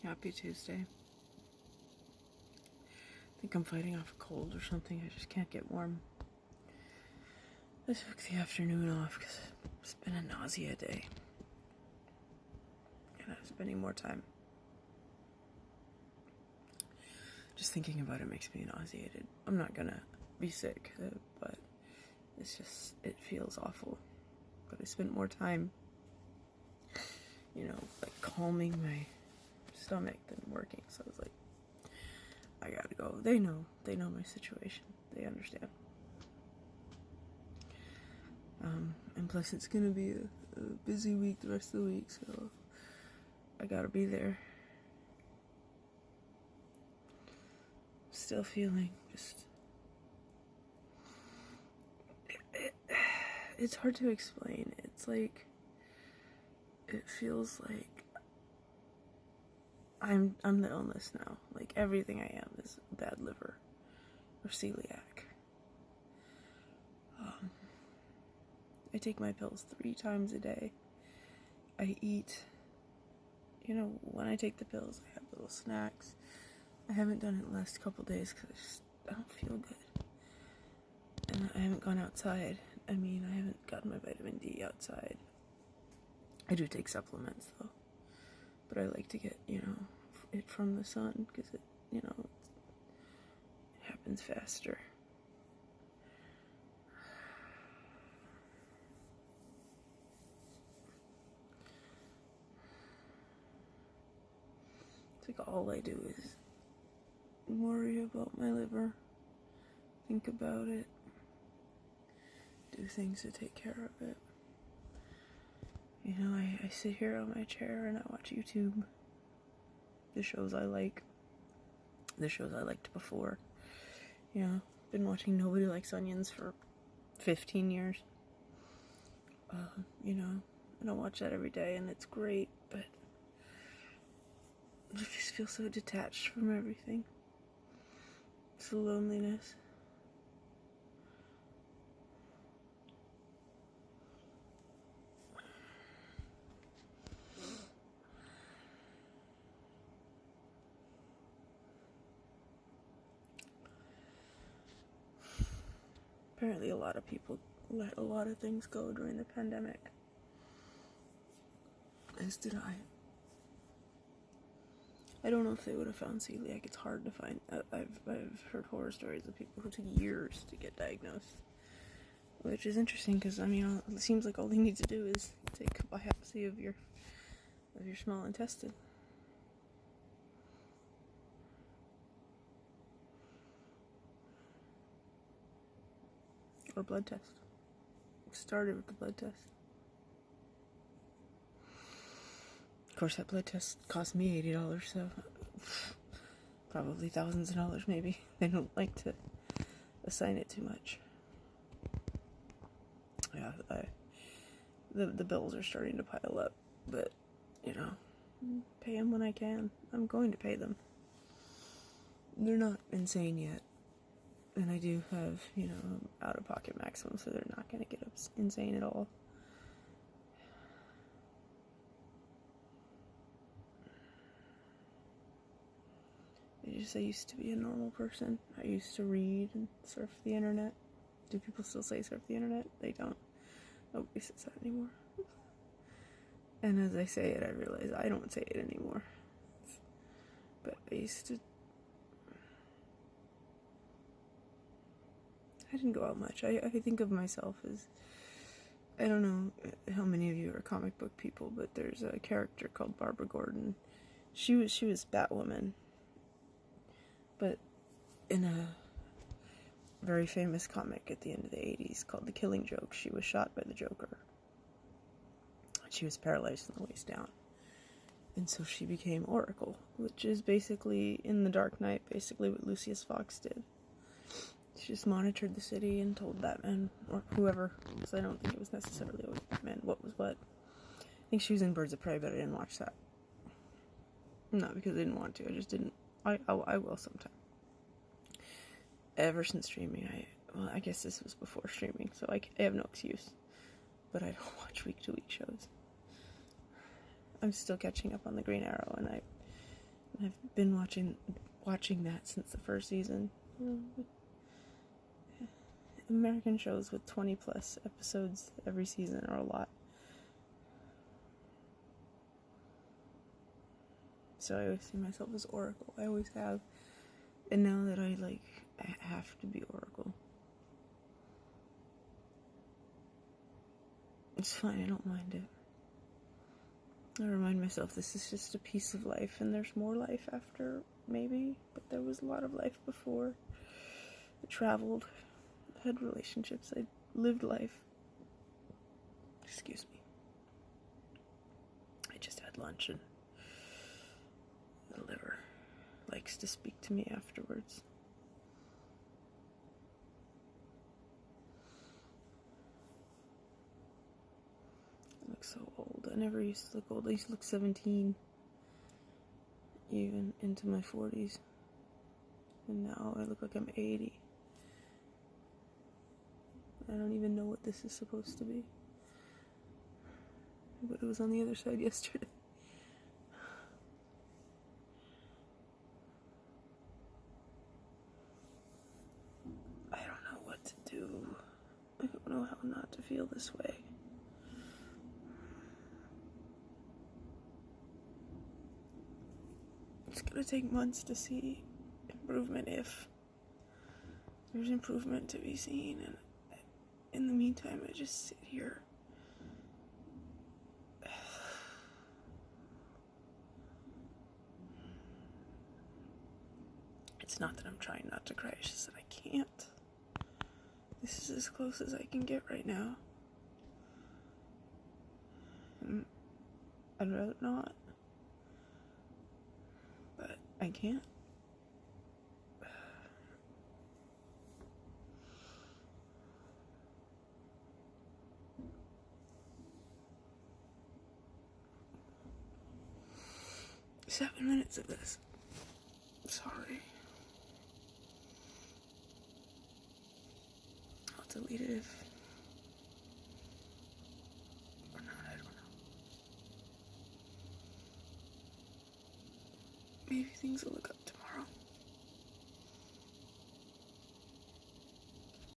Happy Tuesday. I think I'm fighting off a cold or something. I just can't get warm. I took the afternoon off because it's been a nausea day. And I'm spending more time. Just thinking about it makes me nauseated. I'm not gonna be sick, but it's just, it feels awful. But I spent more time, like calming my stomach than working. So I was like, I gotta go. They know my situation. They understand. And plus it's gonna be a busy week the rest of the week, so I gotta be there. Still feeling just... It's hard to explain. It's like... It feels like I'm the illness now. Like, everything I am is bad liver or celiac. I take my pills 3 times a day. I eat, when I take the pills, I have little snacks. I haven't done it the last couple days because I don't feel good. And I haven't gone outside. I haven't gotten my vitamin D outside. I do take supplements though. But I like to get, it from the sun because it happens faster. It's like all I do is worry about my liver, think about it, do things to take care of it. I sit here on my chair and I watch YouTube. The shows I like. The shows I liked before. Been watching Nobody Likes Onions for 15 years. I don't watch that every day and it's great, but I just feel so detached from everything. It's the loneliness. Apparently a lot of people let a lot of things go during the pandemic. As did I. I don't know if they would have found celiac. It's hard to find. I've heard horror stories of people who took years to get diagnosed. Which is interesting because, it seems like all they need to do is take a biopsy of your small intestine. Or blood test. Started with the blood test. Of course, that blood test cost me $80, so probably thousands of dollars maybe. They don't like to assign it too much. Yeah, the bills are starting to pile up, but, pay them when I can. I'm going to pay them. They're not insane yet. And I do have, out-of-pocket maximum, so they're not going to get insane at all. I used to be a normal person. I used to read and surf the internet. Do people still say surf the internet? They don't. Nobody says that anymore. And as I say it, I realize I don't say it anymore. But I used to... I didn't go out much. I think of myself as... I don't know how many of you are comic book people, but there's a character called Barbara Gordon. She was Batwoman. But in a very famous comic at the end of the 80s called The Killing Joke, she was shot by the Joker. She was paralyzed from the waist down. And so she became Oracle, which is basically, in The Dark Knight, basically what Lucius Fox did. She just monitored the city and told Batman, or whoever, because I don't think it was necessarily always Batman, what was what. I think she was in Birds of Prey, but I didn't watch that. Not because I didn't want to, I just didn't. I will sometime. Ever since streaming, I guess this was before streaming, so I have no excuse. But I don't watch week-to-week shows. I'm still catching up on the Green Arrow, and I've been watching that since the first season. American shows with 20 plus episodes every season are a lot. So I always see myself as Oracle. I always have. And now that I have to be Oracle. It's fine, I don't mind it. I remind myself this is just a piece of life and there's more life after, maybe. But there was a lot of life before. I traveled, had relationships, I lived life. Excuse me. I just had lunch and the liver likes to speak to me afterwards. I look so old. I never used to look old. I used to look 17, even into my 40s. And now I look like I'm 80. I don't even know what this is supposed to be. But it was on the other side yesterday. I don't know what to do. I don't know how not to feel this way. It's gonna take months to see improvement, if there's improvement to be seen, and in the meantime I just sit here. It's not that I'm trying not to cry, it's just that I can't. This is as close as I can get right now. And I'd rather not. But I can't. Seven minutes of this. Sorry. I'll delete it if... or not, I don't know. Maybe things will look up tomorrow.